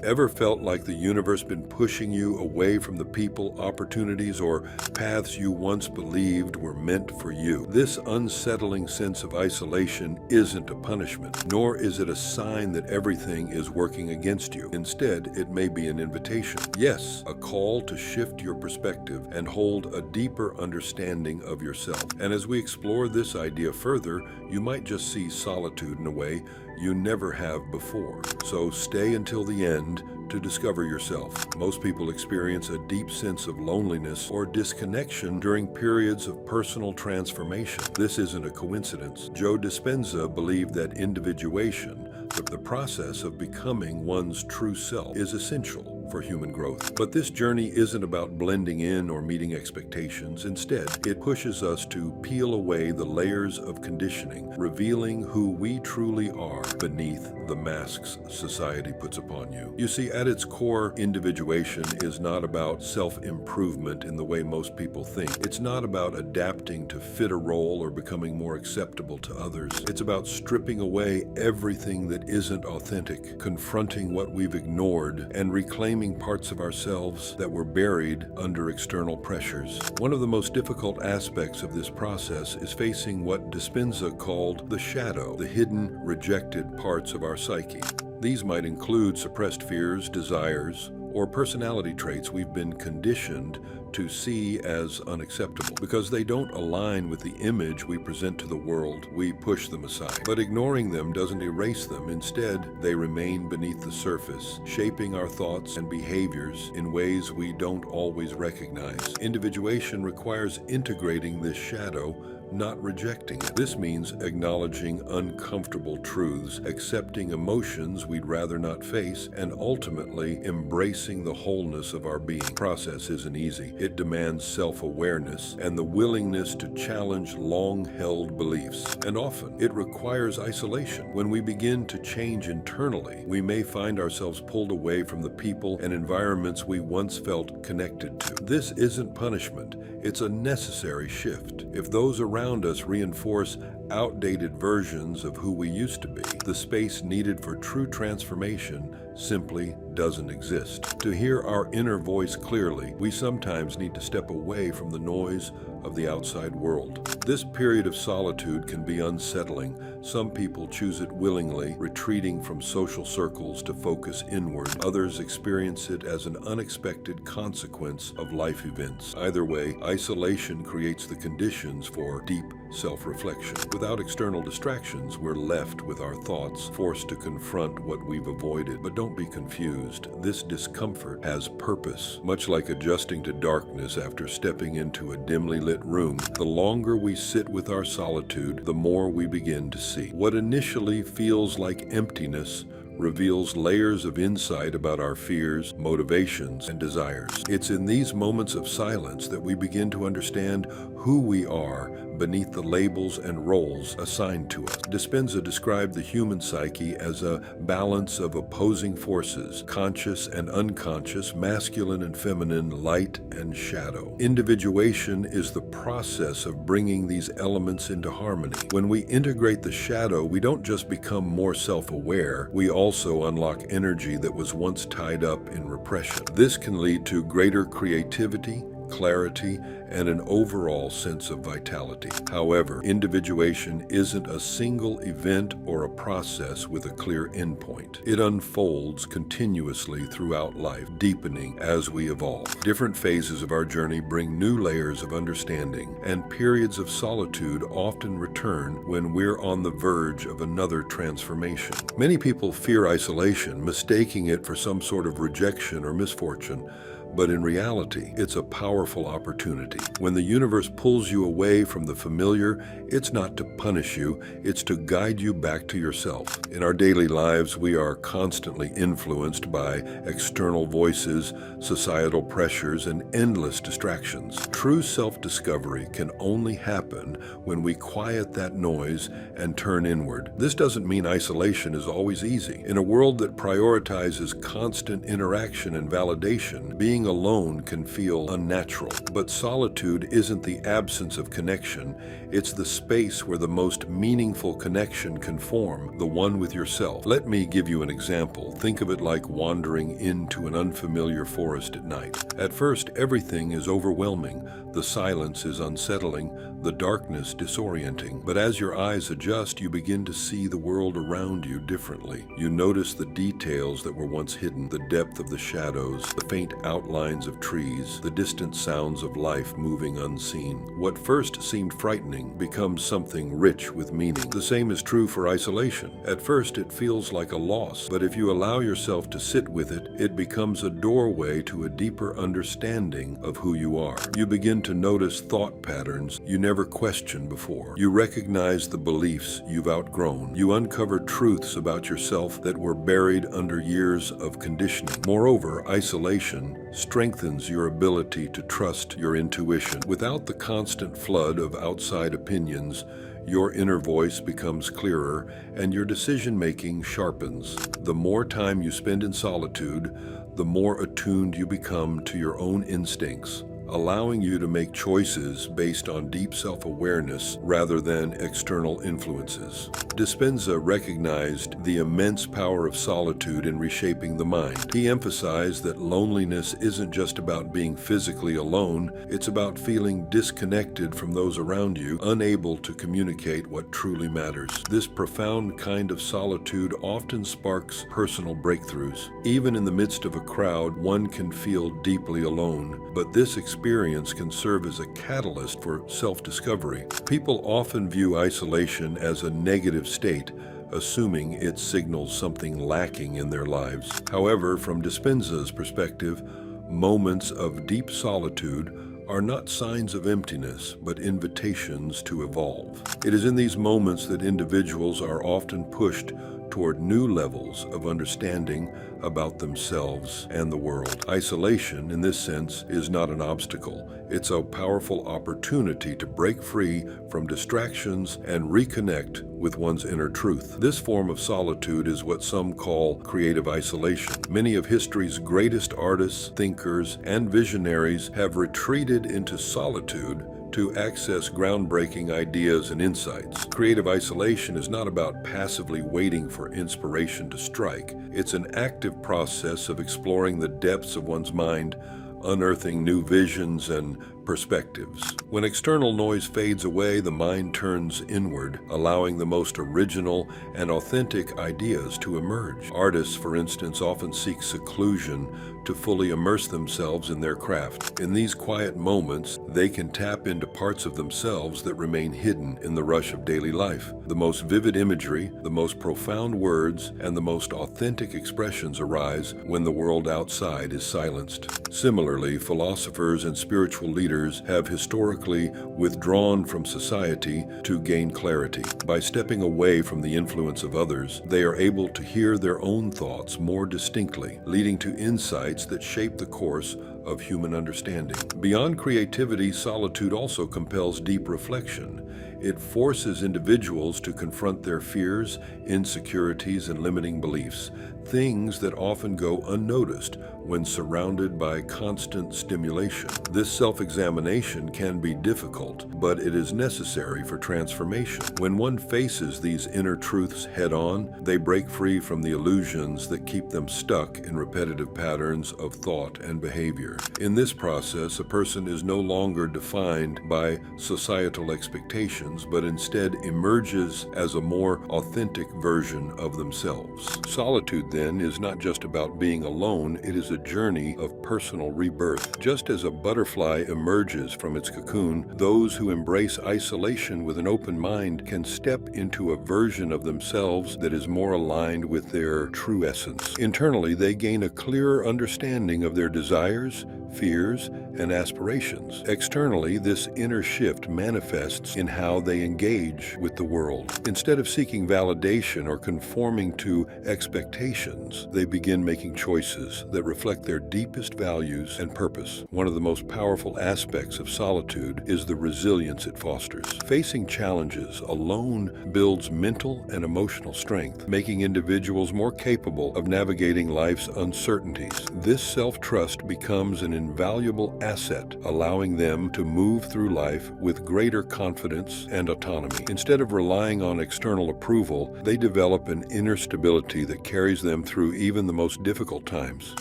Ever felt like the universe been pushing you away from the people, opportunities, or paths you once believed were meant for you? This unsettling sense of isolation isn't a punishment, nor is it a sign that everything is working against you. Instead, it may be an invitation. Yes, a call to shift your perspective and hold a deeper understanding of yourself. And as we explore this idea further, you might just see solitude in a way you never have before. So stay until the end to discover yourself. Most people experience a deep sense of loneliness or disconnection during periods of personal transformation. This isn't a coincidence. Joe Dispenza believed that individuation, the process of becoming one's true self, is essential for human growth. But this journey isn't about blending in or meeting expectations. Instead, it pushes us to peel away the layers of conditioning, revealing who we truly are beneath the masks society puts upon you. You see, at its core, individuation is not about self-improvement in the way most people think. It's not about adapting to fit a role or becoming more acceptable to others. It's about stripping away everything that isn't authentic, confronting what we've ignored, and reclaiming parts of ourselves that were buried under external pressures. One of the most difficult aspects of this process is facing what Dispenza called the shadow, the hidden, rejected parts of our psyche. These might include suppressed fears, desires, or personality traits we've been conditioned to see as unacceptable. Because they don't align with the image we present to the world, we push them aside. But ignoring them doesn't erase them. Instead, they remain beneath the surface, shaping our thoughts and behaviors in ways we don't always recognize. Individuation requires integrating this shadow, not rejecting it. This means acknowledging uncomfortable truths, accepting emotions we'd rather not face, and ultimately embracing the wholeness of our being. The process isn't easy. It demands self-awareness and the willingness to challenge long-held beliefs. And often, it requires isolation. When we begin to change internally, we may find ourselves pulled away from the people and environments we once felt connected to. This isn't punishment. It's a necessary shift. If those around us reinforce outdated versions of who we used to be, the space needed for true transformation simply doesn't exist. To hear our inner voice clearly, we sometimes need to step away from the noise of the outside world. This period of solitude can be unsettling. Some people choose it willingly, retreating from social circles to focus inward. Others experience it as an unexpected consequence of life events. Either way, isolation creates the conditions for deep self-reflection. Without external distractions, we're left with our thoughts, forced to confront what we've avoided. But don't be confused. This discomfort has purpose. Much like adjusting to darkness after stepping into a dimly lit room, the longer we sit with our solitude, the more we begin to see. What initially feels like emptiness reveals layers of insight about our fears, motivations, and desires. It's in these moments of silence that we begin to understand who we are beneath the labels and roles assigned to us. Dispenza described the human psyche as a balance of opposing forces, conscious and unconscious, masculine and feminine, light and shadow. Individuation is the process of bringing these elements into harmony. When we integrate the shadow, we don't just become more self-aware, we also unlock energy that was once tied up in repression. This can lead to greater creativity, clarity, and an overall sense of vitality. However, individuation isn't a single event or a process with a clear endpoint. It unfolds continuously throughout life, deepening as we evolve. Different phases of our journey bring new layers of understanding, and periods of solitude often return when we're on the verge of another transformation. Many people fear isolation, mistaking it for some sort of rejection or misfortune. But in reality, it's a powerful opportunity. When the universe pulls you away from the familiar, it's not to punish you, it's to guide you back to yourself. In our daily lives, we are constantly influenced by external voices, societal pressures, and endless distractions. True self-discovery can only happen when we quiet that noise and turn inward. This doesn't mean isolation is always easy. In a world that prioritizes constant interaction and validation, being Being alone can feel unnatural, but solitude isn't the absence of connection. It's the space where the most meaningful connection can form, the one with yourself. Let me give you an example. Think of it like wandering into an unfamiliar forest at night. At first, everything is overwhelming. The silence is unsettling, the darkness disorienting. But as your eyes adjust, you begin to see the world around you differently. You notice the details that were once hidden, the depth of the shadows, the faint outlines of trees, the distant sounds of life moving unseen. What first seemed frightening becomes something rich with meaning. The same is true for isolation. At first, it feels like a loss, but if you allow yourself to sit with it, it becomes a doorway to a deeper understanding of who you are. You begin to notice thought patterns you never questioned before. You recognize the beliefs you've outgrown. You uncover truths about yourself that were buried under years of conditioning. Moreover, isolation strengthens your ability to trust your intuition. Without the constant flood of outside opinions, your inner voice becomes clearer and your decision-making sharpens. The more time you spend in solitude, the more attuned you become to your own instincts, allowing you to make choices based on deep self-awareness rather than external influences. Dispenza recognized the immense power of solitude in reshaping the mind. He emphasized that loneliness isn't just about being physically alone, it's about feeling disconnected from those around you, unable to communicate what truly matters. This profound kind of solitude often sparks personal breakthroughs. Even in the midst of a crowd, one can feel deeply alone, but this experience can serve as a catalyst for self-discovery. People often view isolation as a negative state, assuming it signals something lacking in their lives. However, from Dispenza's perspective, moments of deep solitude are not signs of emptiness, but invitations to evolve. It is in these moments that individuals are often pushed toward new levels of understanding about themselves and the world. Isolation, in this sense, is not an obstacle. It's a powerful opportunity to break free from distractions and reconnect with one's inner truth. This form of solitude is what some call creative isolation. Many of history's greatest artists, thinkers, and visionaries have retreated into solitude to access groundbreaking ideas and insights. Creative isolation is not about passively waiting for inspiration to strike. It's an active process of exploring the depths of one's mind, unearthing new visions and perspectives. When external noise fades away, the mind turns inward, allowing the most original and authentic ideas to emerge. Artists, for instance, often seek seclusion to fully immerse themselves in their craft. In these quiet moments, they can tap into parts of themselves that remain hidden in the rush of daily life. The most vivid imagery, the most profound words, and the most authentic expressions arise when the world outside is silenced. Similarly, philosophers and spiritual leaders have historically withdrawn from society to gain clarity. By stepping away from the influence of others, they are able to hear their own thoughts more distinctly, leading to insights that shape the course of human understanding. Beyond creativity, solitude also compels deep reflection. It forces individuals to confront their fears, insecurities, and limiting beliefs, things that often go unnoticed when surrounded by constant stimulation. This self-examination can be difficult, but it is necessary for transformation. When one faces these inner truths head-on, they break free from the illusions that keep them stuck in repetitive patterns of thought and behavior. In this process, a person is no longer defined by societal expectations, but instead emerges as a more authentic version of themselves. Solitude, then, is not just about being alone, it is a journey of personal rebirth. Just as a butterfly emerges from its cocoon, those who embrace isolation with an open mind can step into a version of themselves that is more aligned with their true essence. Internally, they gain a clearer understanding of their desires, fears, and aspirations. Externally, this inner shift manifests in how they engage with the world. Instead of seeking validation or conforming to expectations, they begin making choices that reflect their deepest values and purpose. One of the most powerful aspects of solitude is the resilience it fosters. Facing challenges alone builds mental and emotional strength, making individuals more capable of navigating life's uncertainties. This self-trust becomes an invaluable asset, allowing them to move through life with greater confidence and autonomy. Instead of relying on external approval, they develop an inner stability that carries them through even the most difficult times.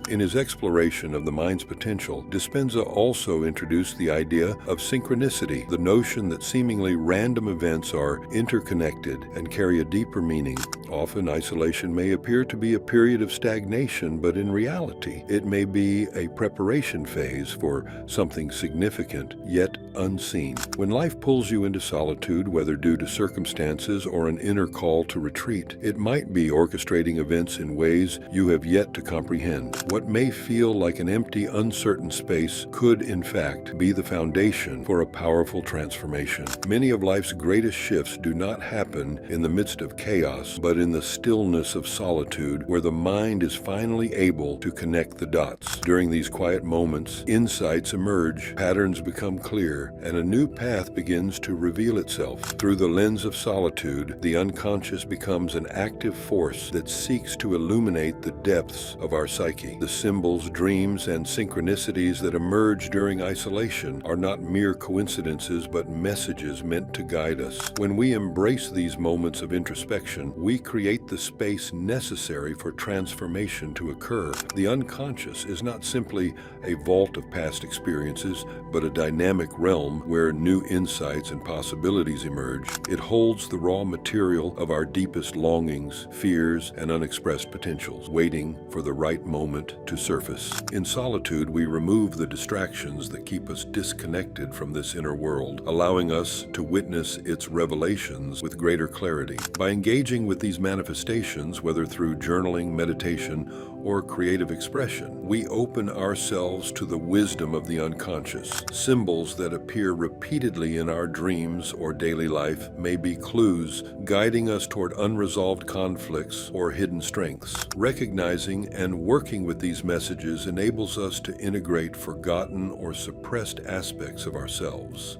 In his exploration of the mind's potential, Dispenza also introduced the idea of synchronicity, the notion that seemingly random events are interconnected and carry a deeper meaning. Often, isolation may appear to be a period of stagnation, but in reality, it may be a preparation phase for something significant, yet unseen. When life pulls you into solitude, whether due to circumstances or an inner call to retreat, it might be orchestrating events in ways you have yet to comprehend. What may feel like an empty, uncertain space could, in fact, be the foundation for a powerful transformation. Many of life's greatest shifts do not happen in the midst of chaos, but in the stillness of solitude, where the mind is finally able to connect the dots. During these quiet moments, insights emerge, patterns become clear, and a new path begins to reveal itself. Through the lens of solitude, the unconscious becomes an active force that seeks to illuminate the depths of our psyche. The symbols, dreams, and synchronicities that emerge during isolation are not mere coincidences, but messages meant to guide us. When we embrace these moments of introspection, we create the space necessary for transformation to occur. The unconscious is not simply a vault of past experiences, but a dynamic realm where new insights and possibilities emerge. It holds the raw material of our deepest longings, fears, and unexpressed potentials, waiting for the right moment to surface. In solitude, we remove the distractions that keep us disconnected from this inner world, allowing us to witness its revelations with greater clarity. By engaging with these manifestations, whether through journaling, meditation, or creative expression, we open ourselves to the wisdom of the unconscious. Symbols that appear repeatedly in our dreams or daily life may be clues guiding us toward unresolved conflicts or hidden strengths. Recognizing and working with these messages enables us to integrate forgotten or suppressed aspects of ourselves,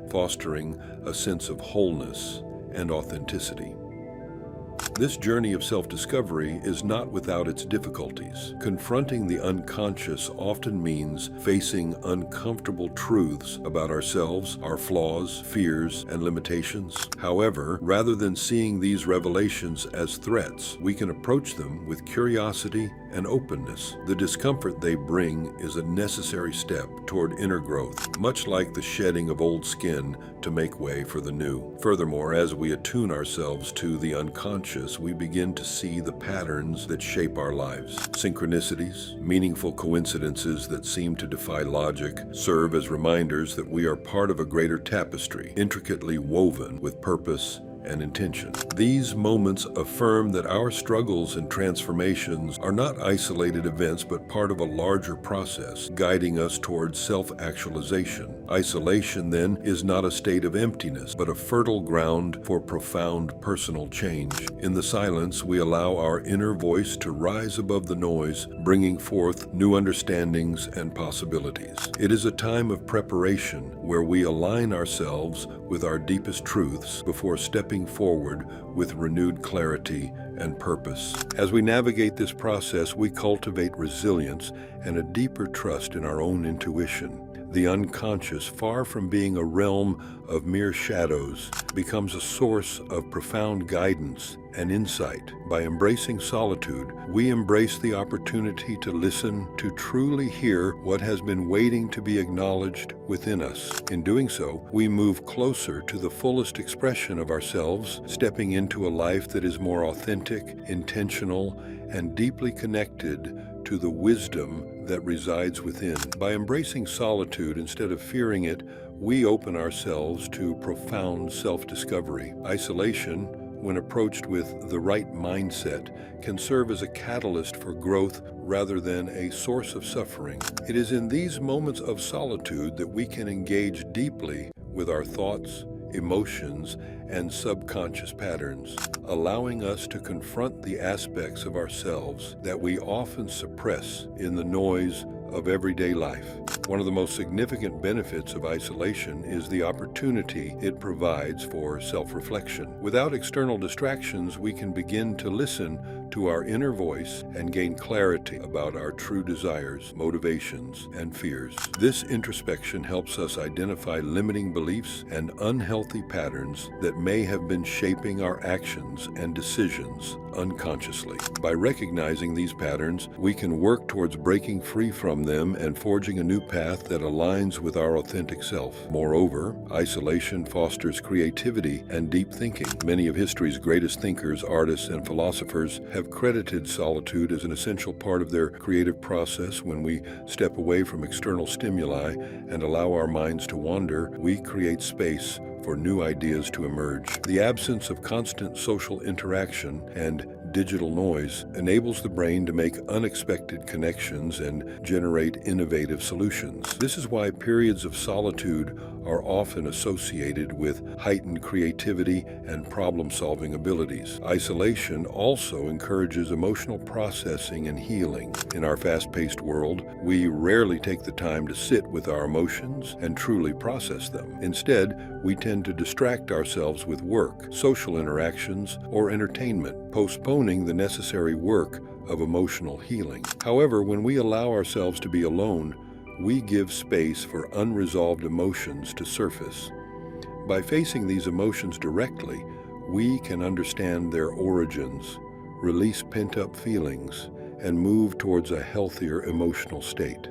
fostering a sense of wholeness and authenticity. This journey of self-discovery is not without its difficulties. Confronting the unconscious often means facing uncomfortable truths about ourselves, our flaws, fears, and limitations. However, rather than seeing these revelations as threats, we can approach them with curiosity and openness. The discomfort they bring is a necessary step toward inner growth, much like the shedding of old skin to make way for the new. Furthermore, as we attune ourselves to the unconscious, we begin to see the patterns that shape our lives. Synchronicities, meaningful coincidences that seem to defy logic, serve as reminders that we are part of a greater tapestry, intricately woven with purpose and intention. These moments affirm that our struggles and transformations are not isolated events, but part of a larger process, guiding us towards self-actualization. Isolation, then, is not a state of emptiness, but a fertile ground for profound personal change. In the silence, we allow our inner voice to rise above the noise, bringing forth new understandings and possibilities. It is a time of preparation where we align ourselves with our deepest truths before stepping forward with renewed clarity and purpose. As we navigate this process, we cultivate resilience and a deeper trust in our own intuition. The unconscious, far from being a realm of mere shadows, becomes a source of profound guidance and insight. By embracing solitude, we embrace the opportunity to listen, to truly hear what has been waiting to be acknowledged within us. In doing so, we move closer to the fullest expression of ourselves, stepping into a life that is more authentic, intentional, and deeply connected to the wisdom that resides within. By embracing solitude instead of fearing it, we open ourselves to profound self-discovery. Isolation, when approached with the right mindset, can serve as a catalyst for growth rather than a source of suffering. It is in these moments of solitude that we can engage deeply with our thoughts, emotions, and subconscious patterns, allowing us to confront the aspects of ourselves that we often suppress in the noise of everyday life. One of the most significant benefits of isolation is the opportunity it provides for self-reflection. Without external distractions, we can begin to listen to our inner voice and gain clarity about our true desires, motivations, and fears. This introspection helps us identify limiting beliefs and unhealthy patterns that may have been shaping our actions and decisions unconsciously. By recognizing these patterns, we can work towards breaking free from them and forging a new path that aligns with our authentic self. Moreover, isolation fosters creativity and deep thinking. Many of history's greatest thinkers, artists, and philosophers have credited solitude as an essential part of their creative process. When we step away from external stimuli and allow our minds to wander, we create space for new ideas to emerge. The absence of constant social interaction and digital noise enables the brain to make unexpected connections and generate innovative solutions. This is why periods of solitude are often associated with heightened creativity and problem-solving abilities. Isolation also encourages emotional processing and healing. In our fast-paced world, we rarely take the time to sit with our emotions and truly process them. Instead, we tend to distract ourselves with work, social interactions, or entertainment, postponing the necessary work of emotional healing. However, when we allow ourselves to be alone, we give space for unresolved emotions to surface. By facing these emotions directly, we can understand their origins, release pent-up feelings, and move towards a healthier emotional state.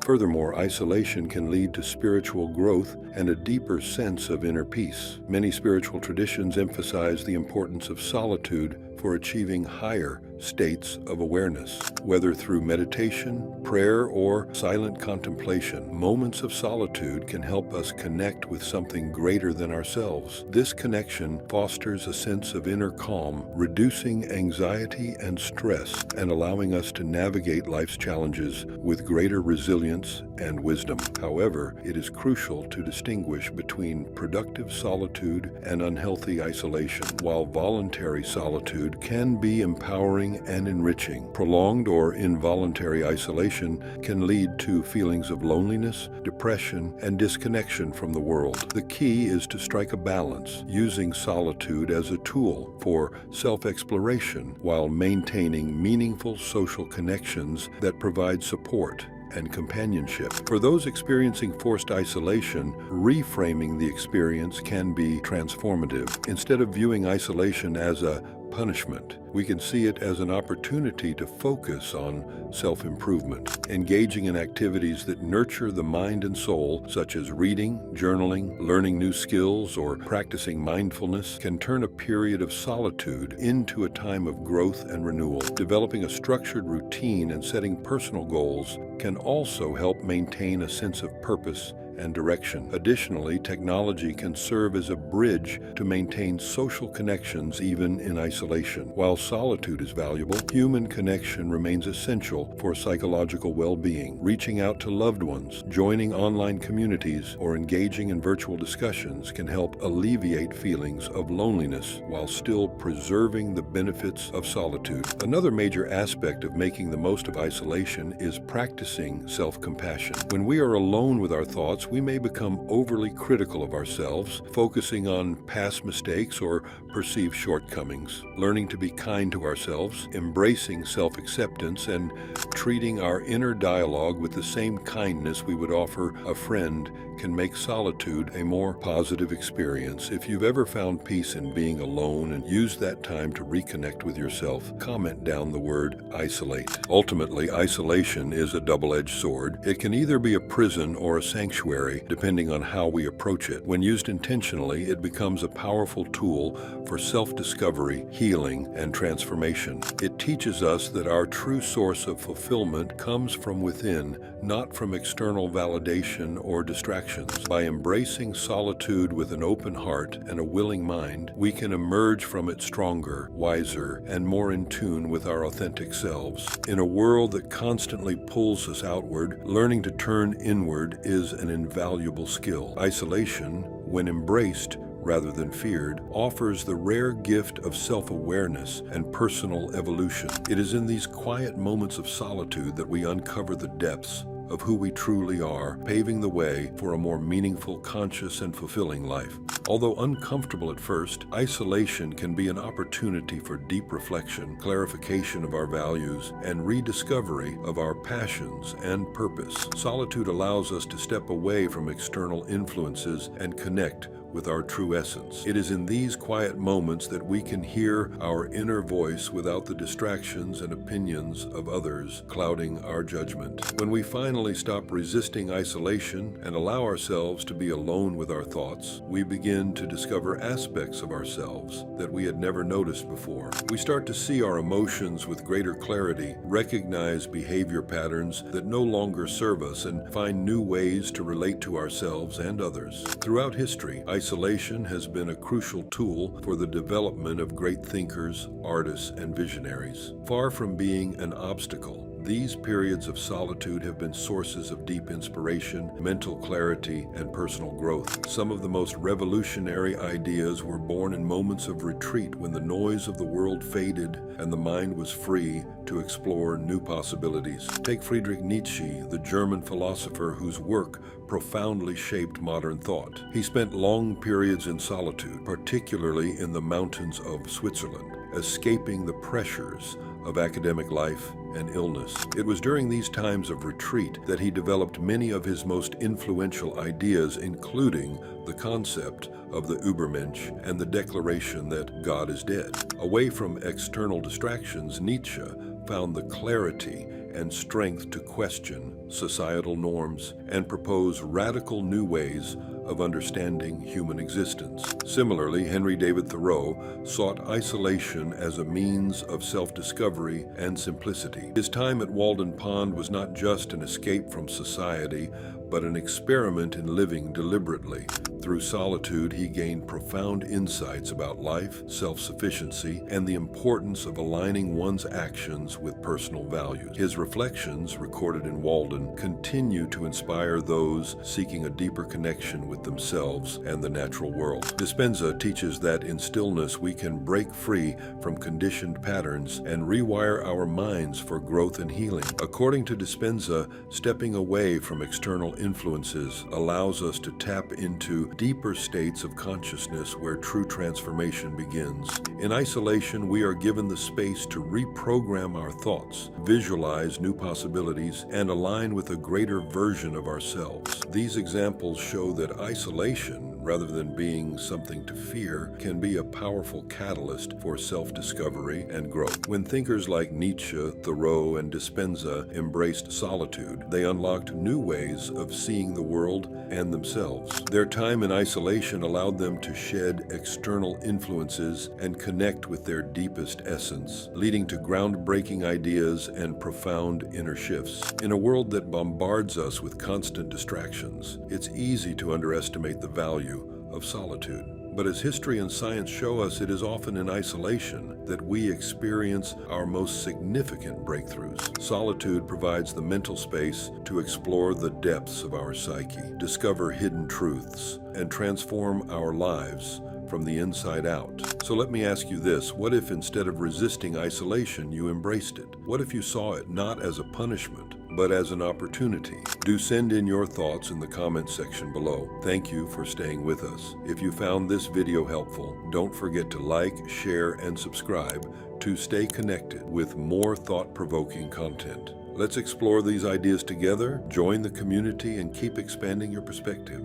Furthermore, isolation can lead to spiritual growth and a deeper sense of inner peace. Many spiritual traditions emphasize the importance of solitude for achieving higher states of awareness. Whether through meditation, prayer, or silent contemplation, moments of solitude can help us connect with something greater than ourselves. This connection fosters a sense of inner calm, reducing anxiety and stress, and allowing us to navigate life's challenges with greater resilience and wisdom. However, it is crucial to distinguish between productive solitude and unhealthy isolation. While voluntary solitude can be empowering and enriching, prolonged or involuntary isolation can lead to feelings of loneliness, depression, and disconnection from the world. The key is to strike a balance, using solitude as a tool for self-exploration while maintaining meaningful social connections that provide support and companionship. For those experiencing forced isolation, reframing the experience can be transformative. Instead of viewing isolation as a punishment, we can see it as an opportunity to focus on self-improvement. Engaging in activities that nurture the mind and soul, such as reading, journaling, learning new skills, or practicing mindfulness, can turn a period of solitude into a time of growth and renewal. Developing a structured routine and setting personal goals can also help maintain a sense of purpose and direction. Additionally, technology can serve as a bridge to maintain social connections even in isolation. While solitude is valuable, human connection remains essential for psychological well-being. Reaching out to loved ones, joining online communities, or engaging in virtual discussions can help alleviate feelings of loneliness while still preserving the benefits of solitude. Another major aspect of making the most of isolation is practicing self-compassion. When we are alone with our thoughts, we may become overly critical of ourselves, focusing on past mistakes or perceived shortcomings. Learning to be kind to ourselves, embracing self-acceptance, and treating our inner dialogue with the same kindness we would offer a friend can make solitude a more positive experience. If you've ever found peace in being alone and used that time to reconnect with yourself, comment down the word isolate. Ultimately, isolation is a double-edged sword. It can either be a prison or a sanctuary, sanctuary, depending on how we approach it. When used intentionally, it becomes a powerful tool for self-discovery, healing, and transformation. It teaches us that our true source of fulfillment comes from within, not from external validation or distractions. By embracing solitude with an open heart and a willing mind, we can emerge from it stronger, wiser, and more in tune with our authentic selves. In a world that constantly pulls us outward, learning to turn inward is an invaluable skill. Isolation, when embraced rather than feared, offers the rare gift of self-awareness and personal evolution. It is in these quiet moments of solitude that we uncover the depths of who we truly are, paving the way for a more meaningful, conscious, and fulfilling life. Although uncomfortable at first, isolation can be an opportunity for deep reflection, clarification of our values, and rediscovery of our passions and purpose. Solitude allows us to step away from external influences and connect with our true essence. It is in these quiet moments that we can hear our inner voice without the distractions and opinions of others clouding our judgment. When we finally stop resisting isolation and allow ourselves to be alone with our thoughts, we begin to discover aspects of ourselves that we had never noticed before. We start to see our emotions with greater clarity, recognize behavior patterns that no longer serve us, and find new ways to relate to ourselves and others. Throughout history, isolation has been a crucial tool for the development of great thinkers, artists, and visionaries. Far from being an obstacle, these periods of solitude have been sources of deep inspiration, mental clarity, and personal growth. Some of the most revolutionary ideas were born in moments of retreat when the noise of the world faded and the mind was free to explore new possibilities. Take Friedrich Nietzsche, the German philosopher whose work profoundly shaped modern thought. He spent long periods in solitude, particularly in the mountains of Switzerland, escaping the pressures of academic life and illness. It was during these times of retreat that he developed many of his most influential ideas, including the concept of the Übermensch and the declaration that God is dead. Away from external distractions, Nietzsche found the clarity and strength to question societal norms and propose radical new ways of understanding human existence. Similarly, Henry David Thoreau sought isolation as a means of self-discovery and simplicity. His time at Walden Pond was not just an escape from society, but an experiment in living deliberately. Through solitude, he gained profound insights about life, self-sufficiency, and the importance of aligning one's actions with personal values. His reflections, recorded in Walden, continue to inspire those seeking a deeper connection with themselves and the natural world. Dispenza teaches that in stillness we can break free from conditioned patterns and rewire our minds for growth and healing. According to Dispenza, stepping away from external influences allows us to tap into deeper states of consciousness where true transformation begins. In isolation, we are given the space to reprogram our thoughts, visualize new possibilities, and align with a greater version of ourselves. These examples show that isolation, rather than being something to fear, can be a powerful catalyst for self-discovery and growth. When thinkers like Nietzsche, Thoreau, and Dispenza embraced solitude, they unlocked new ways of seeing the world and themselves. Their time in isolation allowed them to shed external influences and connect with their deepest essence, leading to groundbreaking ideas and profound inner shifts. In a world that bombards us with constant distractions, it's easy to underestimate the value of solitude. But as history and science show us, it is often in isolation that we experience our most significant breakthroughs. Solitude provides the mental space to explore the depths of our psyche, discover hidden truths, and transform our lives from the inside out. So let me ask you this: what if instead of resisting isolation, you embraced it? What if you saw it not as a punishment, but as an opportunity? Do send in your thoughts in the comments section below. Thank you for staying with us. If you found this video helpful, don't forget to like, share, and subscribe to stay connected with more thought-provoking content. Let's explore these ideas together, join the community, and keep expanding your perspective.